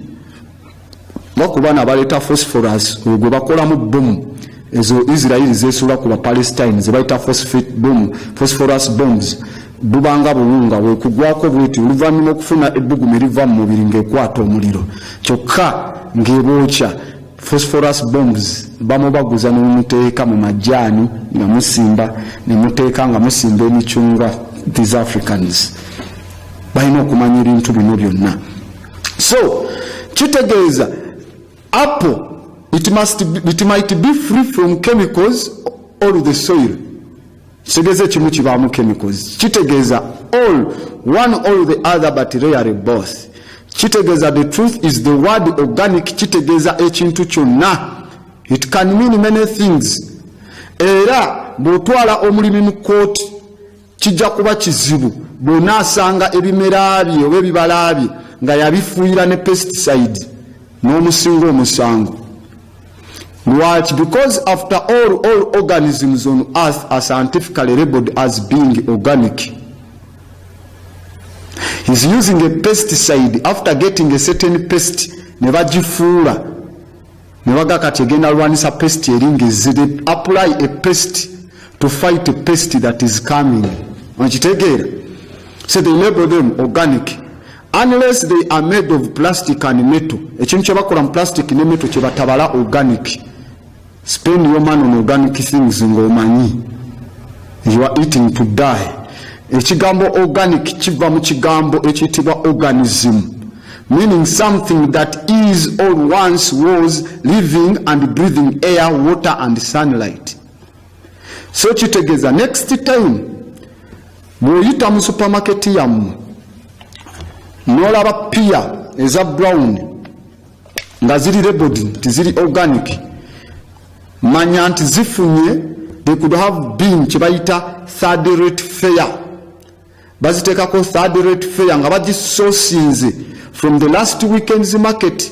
lwakuba nabaleeta phosphorus gwe bakolamu bomu ezo Israeli zeesula ku Bapalestine ze bayita phosphorus bombs bubanga bulunga wekugwako bweti oluvannyuma okufuna ebbugumu eriva mu mubiri ng'ekwata omuliro kyokka ng'ebookya. Phosphorus bombs bamubaguza n'omuteeka mu majaani nga musimba ne muteeka nga musimba emicungwa. These Africans balina okumanya ebintu bino byonna. So kitegeeza apple it might be free from chemicals or the soil. Kitegeeza ekimu kibaamu chemicals. Kitegeeza all one or the other but rarely both. Kitegeeza the truth is the word organic. Kitegeeza ekintu kyonna. It can mean many things. Era bw'otwala omulimi mu kooti kijja kuba kizibu bw'onaasanga ebimera bye oba ebibala bye nga yabifuuyira ne pesticide n'omusinga omusango. What? Because after all organisms on earth are scientifically labeled as being organic. He's using a pesticide after getting a certain pest ne bagifuula ne baga kati egenda lwanisa pest eringezi. They apply a pest to fight a pest that is coming. Okitegeera? So they label them organic unless they are made of plastic and metal. Ekintu kye bakola mu plastic ne metal kye batabala organic. Spend your money on organic things ng'omanyi you are eating to die. Ekigambo organic kiva mu kigambo ekiyitibwa organism, meaning something that is or once was living and breathing air, water and sunlight. So kitegeeza next time bw'oyita mu supermarket yammwe n'olaba pear eza brown nga ziri labeled nti ziri organic, manya nti zifunye, they could have been kibayita third rate fair. Baziteekako third rate fair nga bagisosinze from the last weekend's market.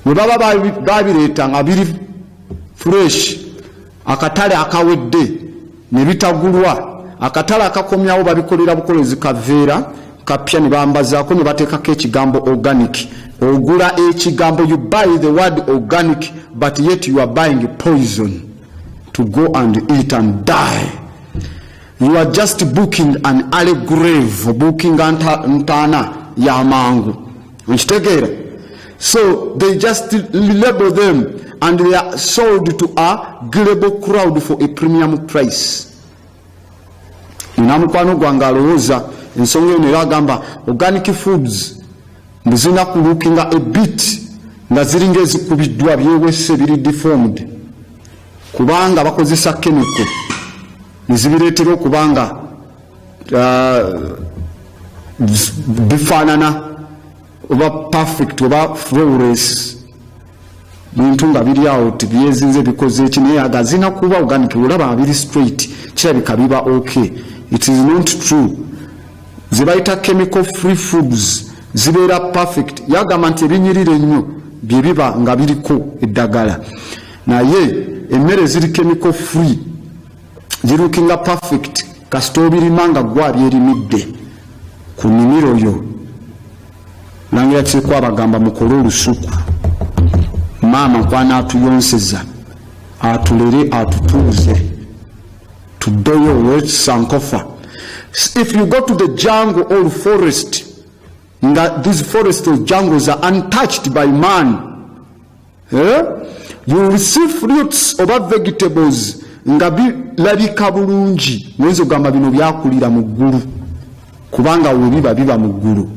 Bwe baba babireeta nga biri fresh, akatale akawedde ne bitagulwa, akatale akakomyawo babikolera bukolezi kaveera kapya ne bambazaako ne bateekako ekigambo organic. Ogula ekigambo, you buy the word organic but yet you are buying poison to go and eat and die. You are just booking an early grave, booking ntana ya mangu. Ukitegeera? So they just label them and they are sold to a global crowd for a premium price. Mukwano gwange alowooza ensonga eno era agamba organic foods mbuzina kulookinga a bit nga ziringa ezikubiddwa byewese biri deformed kubanga bakozesa chemical nizibireetera okubanga bifaanana oba perfect oba flawless bintu nga biri awo tibyezinze bikoze eki naye agazina kuba organic olaba biri straight kirabika biba okay. It is not true. Zibayita chemical free foods zibeera perfect. Yagamba nti ebinyirira ennyo bye biba nga biriko eddagala naye emmere ziri chemical free zirukinga perfect kasita obirima nga gwabyerimidde ku nnimiro yo. Langira kiriko abagamba mukole olusuku maama kwana atuyonseza atulere atutuuze tudoyo sankofa. If you go to the jungle or forest, these forests or jungles are untouched by man, you will see fruits or vegetables nga bilabika bulungi mwenzo gamba bino byakulira mu ggulu kubanga webiba biba mu ggulu.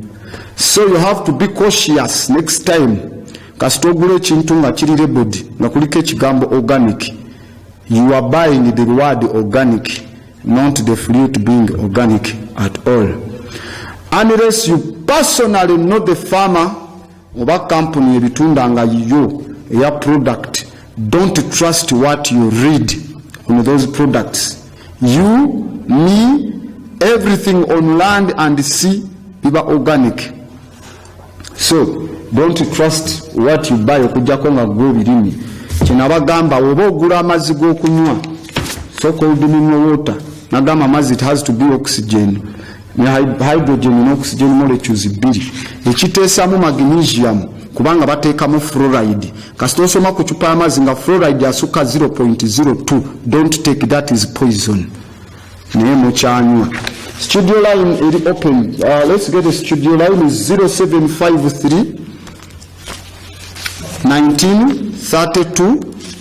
So you have to be cautious next time kasita ogula ekintu nga kiri labeled nga kuliko ekigambo organic. You are buying the word organic, not the fruit being organic at all. unless you personally know the farmer oba company ebitunda nga yo eya product. Don't trust what you read on those products. You, me, everything on land and sea biba organic. So don't trust what you buy okujjako nga gwe birimi. Kinabagamba oba ogula amazzi g'okunywa, so-called mineral water, nagamba amazzi it has to be oxygen, hydrogen and oxygen molecules bbiri. Ekiteesamu magnesium kubanga bateekamu fluoride. Kasita osoma ku cupa y'amazzi nga fluoride asukka 0.02. Don't take that is poison. Naye mukyanywa. Studio line is open. Let's get the studio line is 0753 1932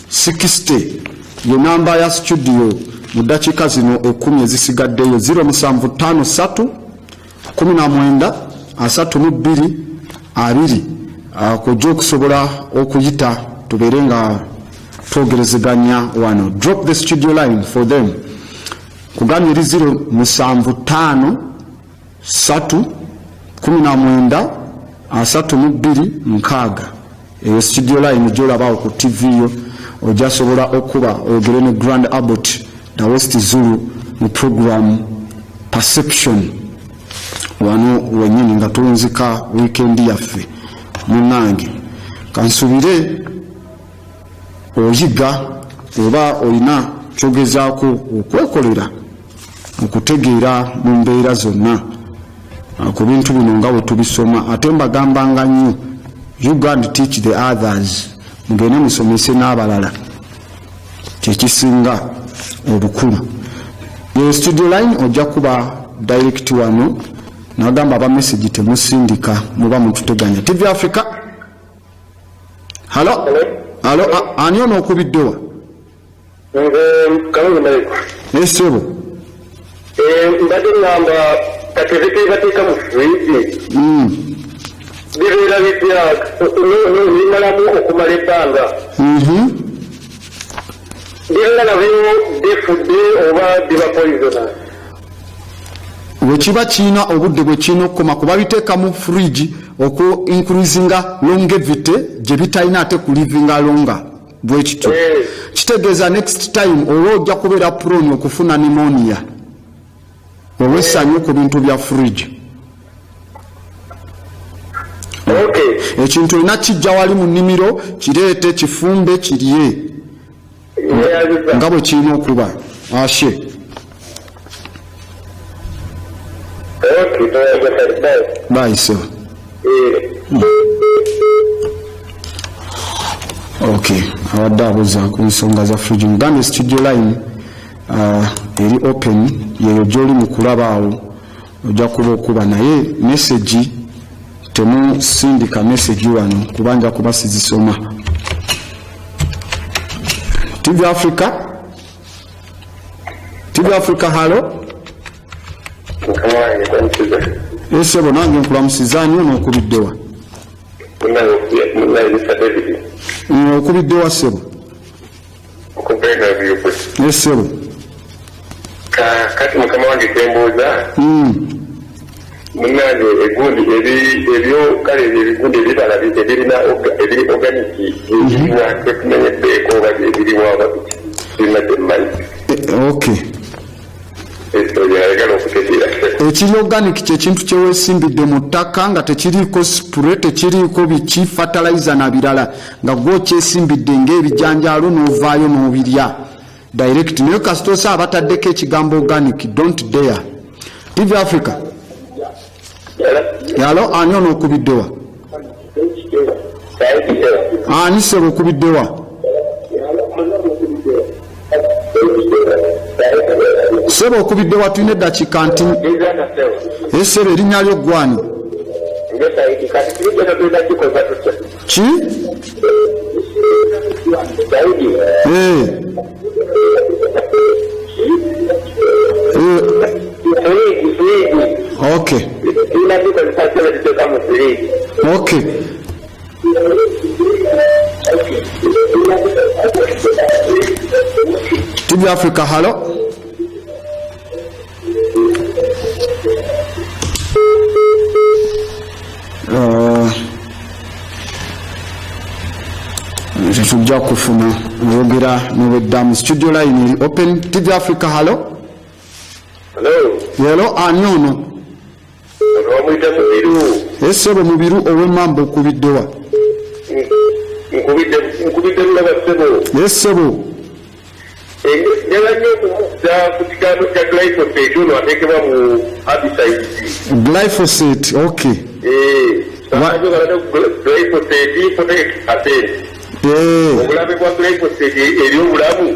60. Ye namba ya studio mu dakika zino 10 ezisigaddeyo 0753 19 32 20. Kujja okusobola okuyita tubeere nga twogerezeganya wano. Drop the studio line for them. Kuganya eri 0753 19 32 6. Eyo studio line gy'olabawo ku TV yo ojja sobola okuba oyogere ne Grand Abbott na West Zulu mu program Perception wano wenyini nga tuwunzika weekend yaffe. Munange kansubire oyiga oba olina kyogezaako okwekolera okutegeera mu mbeera zonna ku bintu bino nga bwe tubisoma. Ate mbagambanga nnyo you go and teach the others, mugende musomese n'abalala, kyekisinga obukulu. Ye studio line ojja kuba direct wano. Nagamba aba message temusindika muba mututeganya. TV Africa. Hello. Hello. Ani ono okubiddewa? Kalungi Maliko. Esebo. Mbadde ngamba kativiti bateeka mu fridge. Bibeera bitya nimalamu okumala ebbanga. Bibeera nabyo bifudde oba biba poisonous. Wekiba kiina obudde bwe kiina okukoma kuba biteeka mu fridge oku increasinga longevity gye bitalina ate ku livinga longa bwe kityo. Kitegeeza next time olwo ojja kubeera prone okufuna pneumonia olw'essanyu ku bintu bya fridge. Ekintu olina kijja wali mu nnimiro kireete kifumbe kirye nga bwe kirina okuba. Ashe. Bye, sir. Okay, awadde abuuza ku nsonga za fridge. Muganda studio line eri open, yeyo gy'oli mu kulaba awo ojja kuba okuba naye message temusindika message wano kubanja kuba sizisoma. TV Africa. TV Africa, hello. Esebo nange nkulamusizaani ono okubiddewa. Okubiddewa sebo. Esebo. Kati mukama wange tembuuza. Munnange egundi ebyo kale ebigundi ebirala ebirina ebiri oganiki ebiriwa tetumenyeddeeko oba ebiriwa oba birina temmanyi. Okay. Ekiri organic ky'ekintu kye weesimbidde mu ttaka nga tekiriiko spray, tekiriiko biki fertilizer na birala, nga gwo kyesimbidde ng'ebijanjaalo n'ovaayo n'obirya direct. Naye kasita osa abataddeko ekigambo organic, don't dare. TV Africa. Yalo ani ono okubiddewa? Ani sebo okubiddewa? Sebo okubiddewa tulina eddakiika nti esebo erinnya lyo gwani? Ki? Okay. Okay. TV Africa, hello. tujja kufuna oyogera neweddamu studio line eri open. TV Africa, hello. Hello, ani ono? Essebo Mubiru ow'Emmamba okubiddewa? Nkubidde mulaba Essebo. Njala nnyo okumuzza ku kigambo kya glyphosate ono ateekebwa mu herbicide. Glyphosate, okay. Glyphosate protect atene. Obulabe bwa glyphosate eri obulamu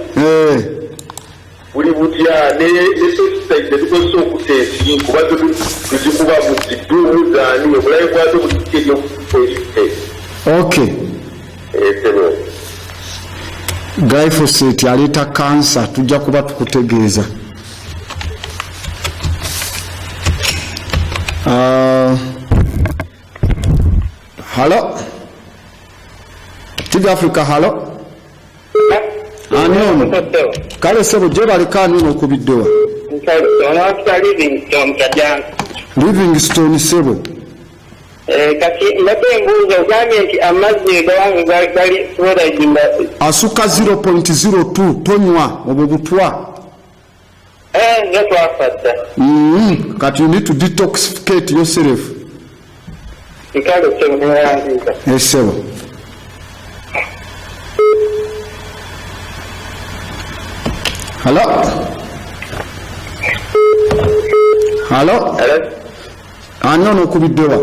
buli butya ne pesticide tukozesa okutta ensi kuba tuzikuba mu ziduumu zaani obulabe bwazo bulikika eryokufuyite. Okay. Glyphosate aleeta kansa, tujja kuba tukutegeeza. Hello. TV Africa, hello. Ani ono? Kale sebo gye baleka ani ono okubiddewa? Livingstone sebo. Kati mbadde mbuuza ogambye nti amazzi gawange gali fluoride asuka 0.02 tonywa obwo butwa. Nga twafatta. Kati you need to detoxificate yourself. Kale kyemuyanziza. Sebo. Hello. Hello. Ani ono okubiddewa?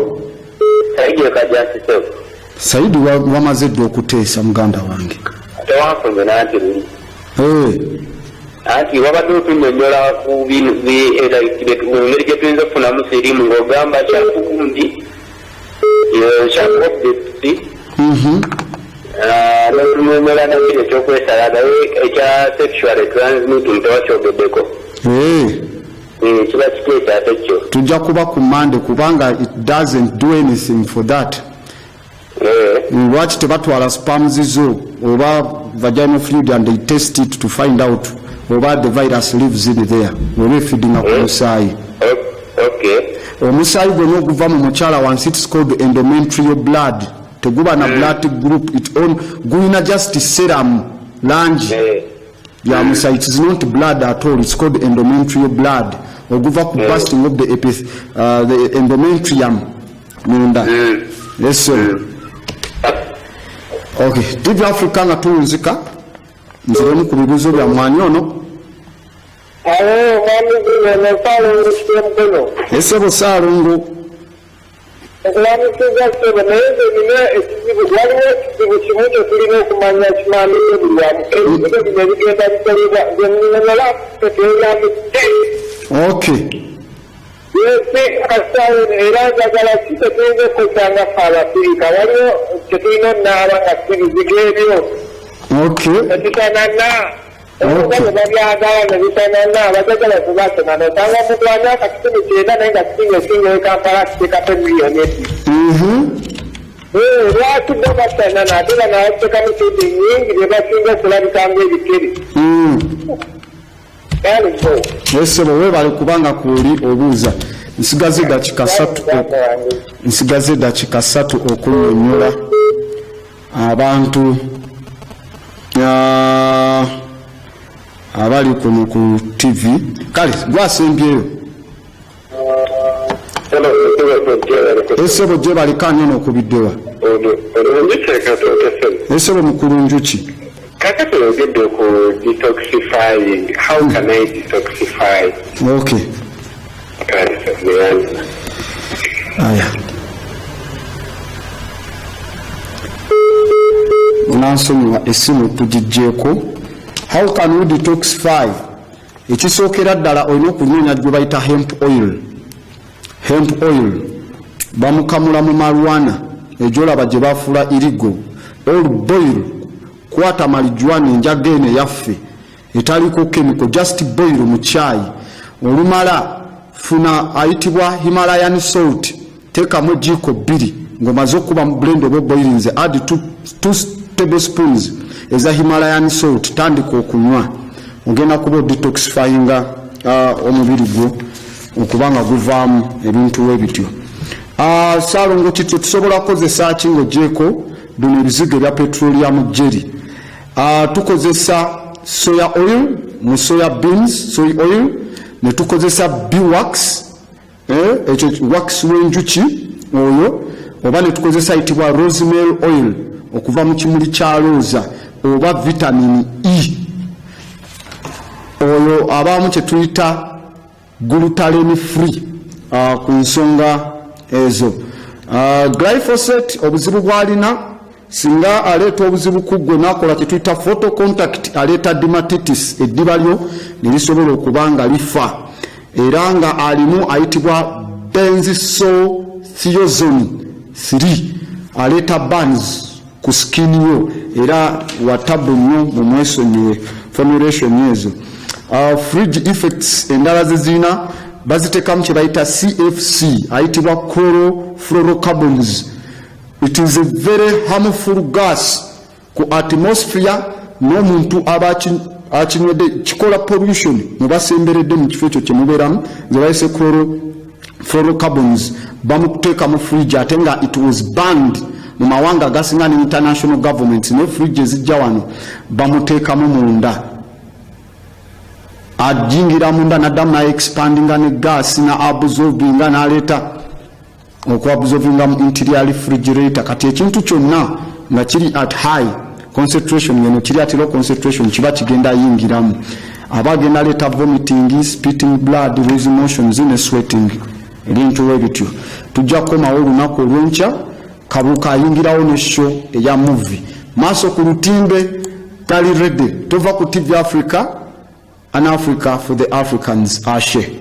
Saidi Kajasito. Saidi wamaze dda okuteesa muganda wange. Tewanfunze nanti luli. Anti wabadde otunyonnyola ku bino ngeri gye tuyinza okufunamu siriimu ng'ogamba kyakugundi kyakuobdesi n'otunyonnyola nakino ekyokwesalaga ekya sexually transmitted tewakyogeddeko. Kiba kiteekyate kyo. Tujja kuba ku Monday kubanga it doesn't do anything for that. Lwaki tebatwala spams zo oba vaginal fluid and they test it to find out oba the virus lives in there oba feedinga ku musaayi. Omusaayi gwonna oguva mu mukyala wansi, it's called endometrial blood. Teguba na blood group, it on gulina just serum langi ya musaayi. It is not blood at all, it's called endometrial blood. Oguva ku bursting of the endometrium munda. Yes sir. Okay, TV Africa nga tuwunzika nziremu ku bibuzo bya mwani ono. Esebo Saalungu. Okay. Esebo webale kubanga kuli obuuza. Nsigaze dakika 3 okunnyonnyola abantu abali kuno ku TV. Kale gwasembyeyo. Esebo gye balikaanyo n'okubiddewa. Esebo mukulunjuki. Kakati oyogedde ku detoxifying. How can I detoxify? Okay. Aya. Unansonyiwa esimu tugijjeeko. How can we detoxify? Ekisookera ddala olina okunoonya gwe bayita hemp oil. Hemp oil bamukamula mu marijuana egyolaba gye bafuula irigo. Oil boil kwata marijuana enjaga eno eyaffe etaliko chemical, just boil mu chai. Olumala funa ayitibwa Himalayan salt, teekamu jiko 2 ng'omaze okuba mu blend oba boilinze, add 2 tablespoons eza Himalayan salt, tandika okunywa. Ogenda kuba detoxifyinga omubiri gwo okubanga guvaamu ebintu ebityo. Saalongo kityo tusobola kukozesa ki ng'ogyeko bino ebizigo ebya petroleum jelly. tukozesa soya oil mu soya beans soy oil ne tukozesa beeswax ekyo wax w'enjuki oyo oba ne tukozesa itibwa rosemary oil okuva mu kimuli kya roza oba vitamin E oyo abamu kye tuyita gluten free ku nsonga ezo. Glyphosate obuzibu bwalina singa aleeta obuzibu ku gwe nakola kye tuyita photocontact aleeta dermatitis eddiba lyo ne lisobola okuba nga lifa era nga alimu ayitibwa benzisothiazone 3 aleeta burns ku skin yo era watabu nnyo mu mwesonyiwe formulation ezo. Fridge effects endala zezina bazitekamu kye bayita CFC ayitibwa chlorofluorocarbons. It is a very harmful gas ku atmosphere n'omuntu akinywedde kikola pollution mubasemberedde mu kifo ekyo kye mubeeramu ze bayise chlorofluorocarbons bamuteeka mu fridge ate nga it was banned mu mawanga agasinga ne international governments ne fridge ezijja wano bamuteekamu munda ajingira munda naddamu na expandinga ne gas na absorbinga n'aleeta okuabsorvinga mu interior refrigerator kati ekintu kyonna nga kiri at high concentration yeno kiri at low concentration kiba kigenda yingiramu abagenda aleeta vomiting spitting blood loose motions ne sweating ebintu ebityo tujja kukomawo olunaku olwenkya kabuka ayingirawo ne show eya movie maaso ku lutimbe tali ready tova ku TV Africa and Africa for the Africans ashe.